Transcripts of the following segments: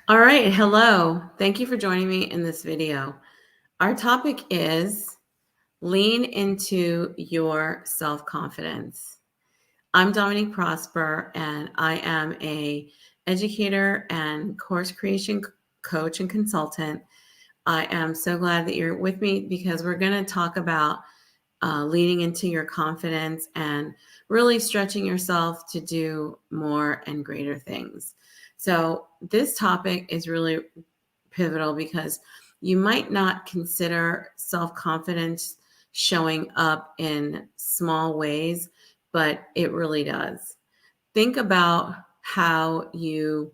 All right, hello. Thank you for joining me in this video. Our topic is lean into your self-confidence. I'm Dominique Prosper, and I am a educator and course creation coach and consultant. I am so glad that you're with me because we're going to talk about leaning into your confidence and really stretching yourself to do more and greater things. So, this topic is really pivotal because you might not consider self confidence showing up in small ways, but it really does. Think about how you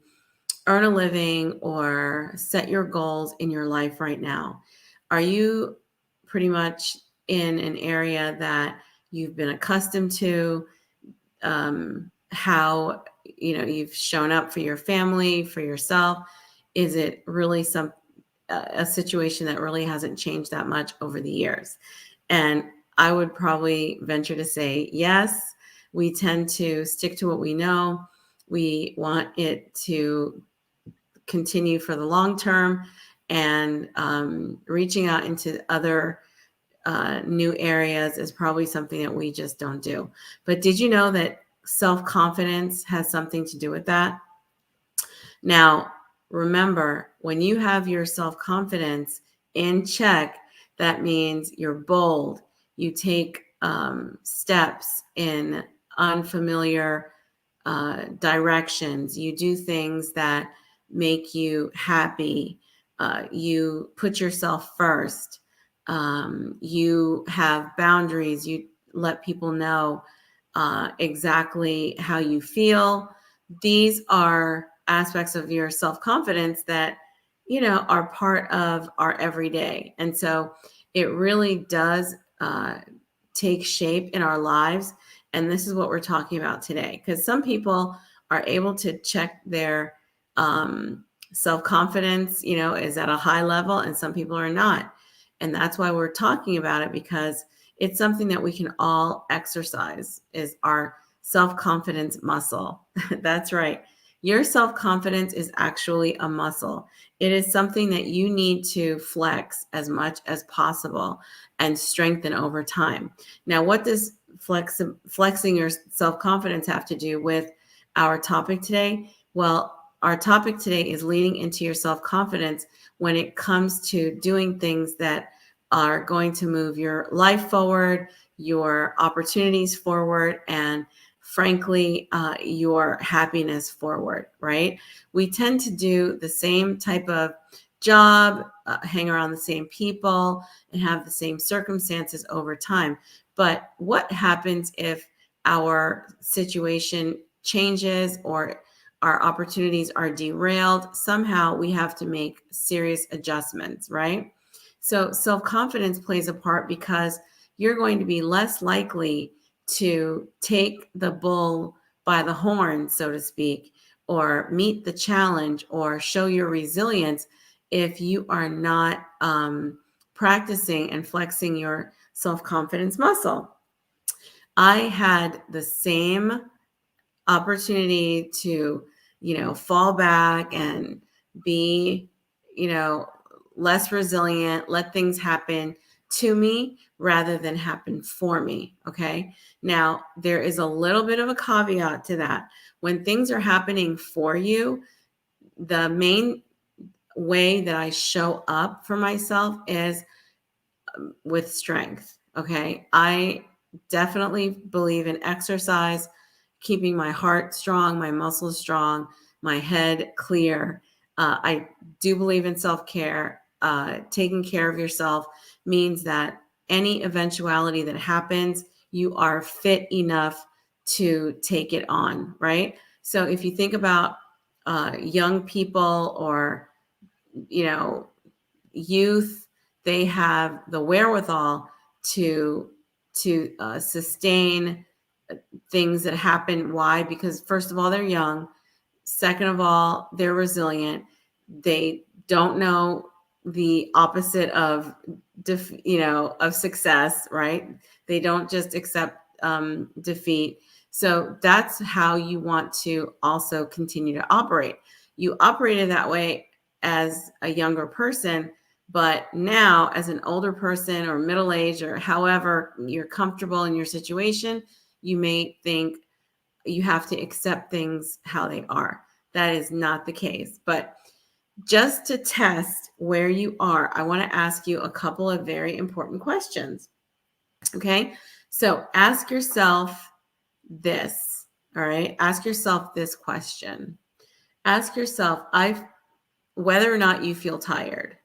earn a living or set your goals in your life right now. Are you pretty much in an area that you've been accustomed to? How you've shown up for your family, for yourself? Is it really a situation that really hasn't changed that much over the years? And I would probably venture to say yes. We tend to stick to what we know. We want it to continue for the long term, and reaching out into other new areas is probably something that we just don't do. But did you know that self confidence has something to do with that? Now, remember, when you have your self confidence in check, that means you're bold. You take steps in unfamiliar directions. You do things that make you happy. You put yourself first. You have boundaries. You let people know exactly how you feel. These are aspects of your self-confidence that are part of our everyday, and so it really does take shape in our lives. And this is what we're talking about today, because some people are able to check their self-confidence, is at a high level, and some people are not. And that's why we're talking about it, because it's something that we can all exercise, is our self-confidence muscle. That's right. Your self-confidence is actually a muscle. It is something that you need to flex as much as possible and strengthen over time. Now, what does flexing your self-confidence have to do with our topic today? Well, our topic today is leaning into your self-confidence when it comes to doing things that are going to move your life forward, your opportunities forward, and frankly, your happiness forward, right? We tend to do the same type of job, hang around the same people, and have the same circumstances over time. But what happens if our situation changes or our opportunities are derailed? Somehow we have to make serious adjustments, right? So self confidence plays a part because you're going to be less likely to take the bull by the horn, so to speak, or meet the challenge or show your resilience if you are not practicing and flexing your self confidence muscle. I had the same opportunity to, fall back and be, you know, less resilient, let things happen to me rather than happen for me. Okay. Now, there is a little bit of a caveat to that. When things are happening for you, the main way that I show up for myself is with strength. Okay. I definitely believe in exercise, keeping my heart strong, my muscles strong, my head clear. I do believe in self care. Taking care of yourself means that any eventuality that happens, you are fit enough to take it on, right? So if you think about young people or, you know, youth, they have the wherewithal to sustain things that happen. Why? Because first of all, they're young. Second of all, they're resilient. They don't know the opposite of of success, right? They don't just accept defeat. So that's how you want to also continue to operate. You operated that way as a younger person, but now as an older person or middle age or however you're comfortable in your situation, you may think you have to accept things how they are. That is not the case. But just to test where you are, I want to ask you a couple of very important questions. Okay. So ask yourself this. All right. Ask yourself this question. Ask yourself, whether or not you feel tired.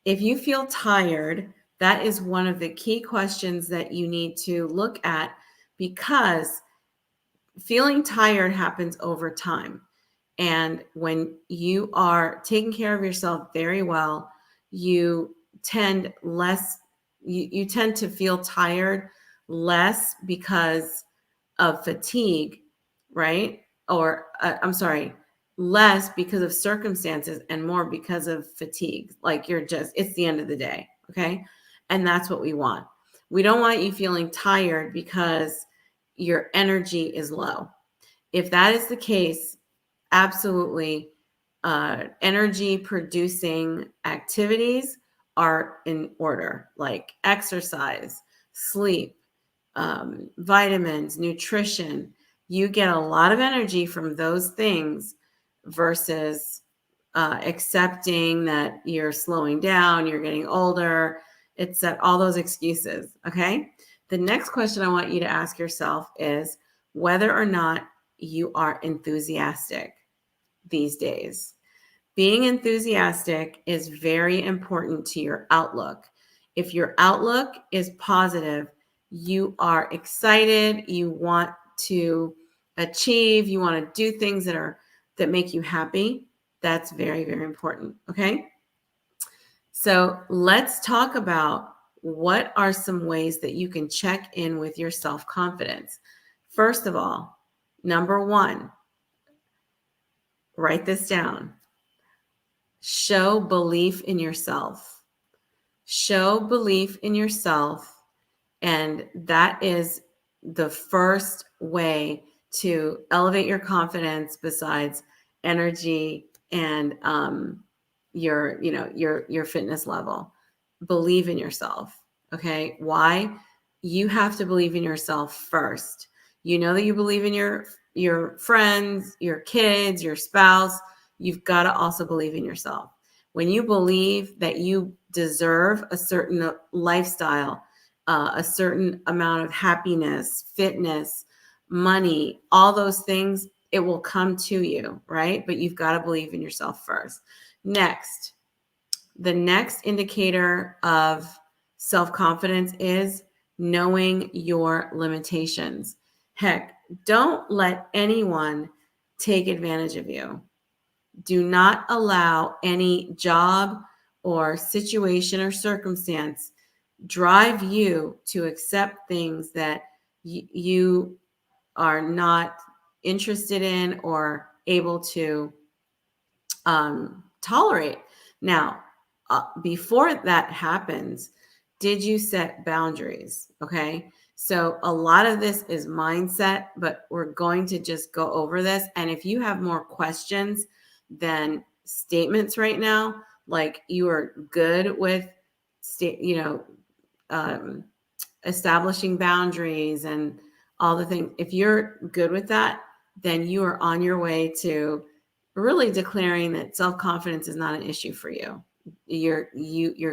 If you feel tired, that is one of the key questions that you need to look at, because feeling tired happens over time. And when you are taking care of yourself very well, you tend you tend to feel tired less because of fatigue, right? Or I'm sorry, less because of circumstances and more because of fatigue. Like it's the end of the day. Okay. And that's what we want. We don't want you feeling tired because your energy is low. If that is the case, absolutely, energy producing activities are in order, like exercise, sleep, vitamins, nutrition. You get a lot of energy from those things versus accepting that you're slowing down, you're getting older. It's all those excuses. Okay. The next question I want you to ask yourself is whether or not you are enthusiastic these days. Being enthusiastic is very important to your outlook. If your outlook is positive, you are excited, you want to achieve, you want to do things that make you happy. That's very, very important. Okay. So let's talk about what are some ways that you can check in with your self-confidence. First of all, number one, write this down. Show belief in yourself. Show belief in yourself. And that is the first way to elevate your confidence besides energy and your fitness level. Believe in yourself. Okay. Why? You have to believe in yourself first. You know that you believe in your friends, your kids, your spouse. You've got to also believe in yourself. When you believe that you deserve a certain lifestyle, a certain amount of happiness, fitness, money, all those things, it will come to you, right? But you've got to believe in yourself first. Next, the next indicator of self-confidence is knowing your limitations. Heck, don't let anyone take advantage of you. Do not allow any job or situation or circumstance drive you to accept things that you are not interested in or able to tolerate. Now, before that happens, did you set boundaries? Okay. So a lot of this is mindset, but we're going to just go over this. And if you have more questions than statements right now, like you are good with, establishing boundaries and all the things, if you're good with that, then you are on your way to really declaring that self-confidence is not an issue for you. You're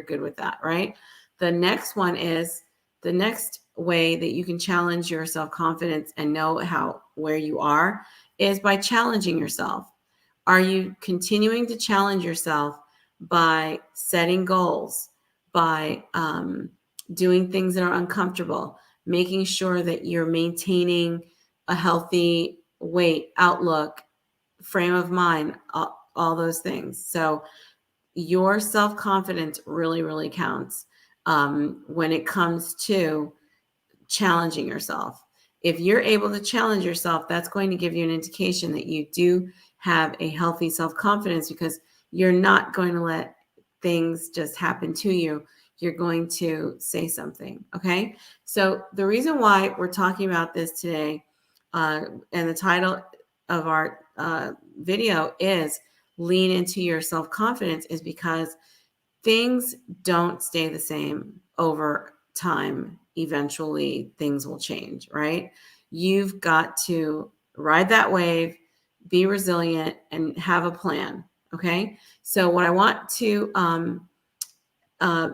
good with that, right? The next one is the next way that you can challenge your self-confidence and know where you are is by challenging yourself. Are you continuing to challenge yourself by setting goals, by doing things that are uncomfortable, making sure that you're maintaining a healthy weight, outlook, frame of mind, all those things. So your self-confidence really, really counts when it comes to challenging yourself. If you're able to challenge yourself, that's going to give you an indication that you do have a healthy self-confidence, because you're not going to let things just happen to you. You're going to say something. Okay. So the reason why we're talking about this today, and the title video is lean into your self-confidence, is because things don't stay the same over time. Eventually things will change, right? You've got to ride that wave, be resilient, and have a plan. Okay. So what I want to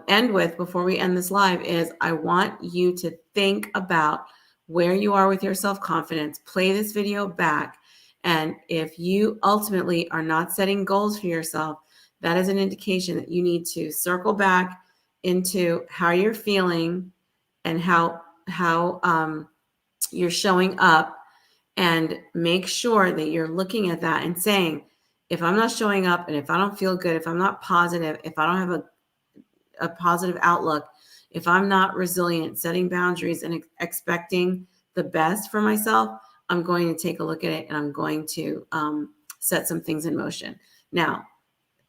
end with before we end this live is I want you to think about where you are with your self-confidence. Play this video back. And if you ultimately are not setting goals for yourself, that is an indication that you need to circle back into how you're feeling and how you're showing up, and make sure that you're looking at that and saying, if I'm not showing up, and if I don't feel good, if I'm not positive, if I don't have a positive outlook, if I'm not resilient, setting boundaries and expecting the best for myself, I'm going to take a look at it, and I'm going to set some things in motion. Now,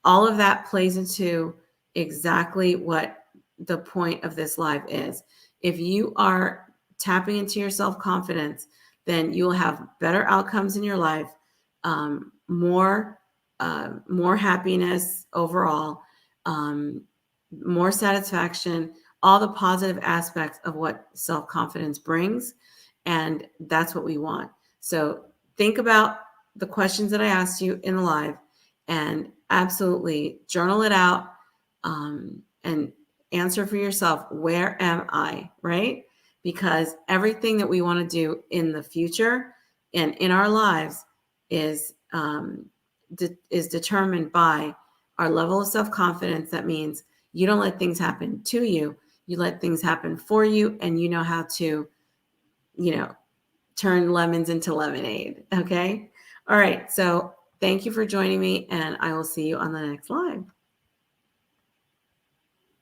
all of that plays into exactly what the point of this live is. If you are tapping into your self-confidence, then you'll have better outcomes in your life, more happiness overall, more satisfaction, all the positive aspects of what self-confidence brings. And that's what we want. So think about the questions that I asked you in the live, and absolutely journal it out, and answer for yourself, where am I, right? Because everything that we want to do in the future and in our lives is determined by our level of self-confidence. That means you don't let things happen to you. You let things happen for you, and you know how to, turn lemons into lemonade. Okay. All right. So thank you for joining me, and I will see you on the next live.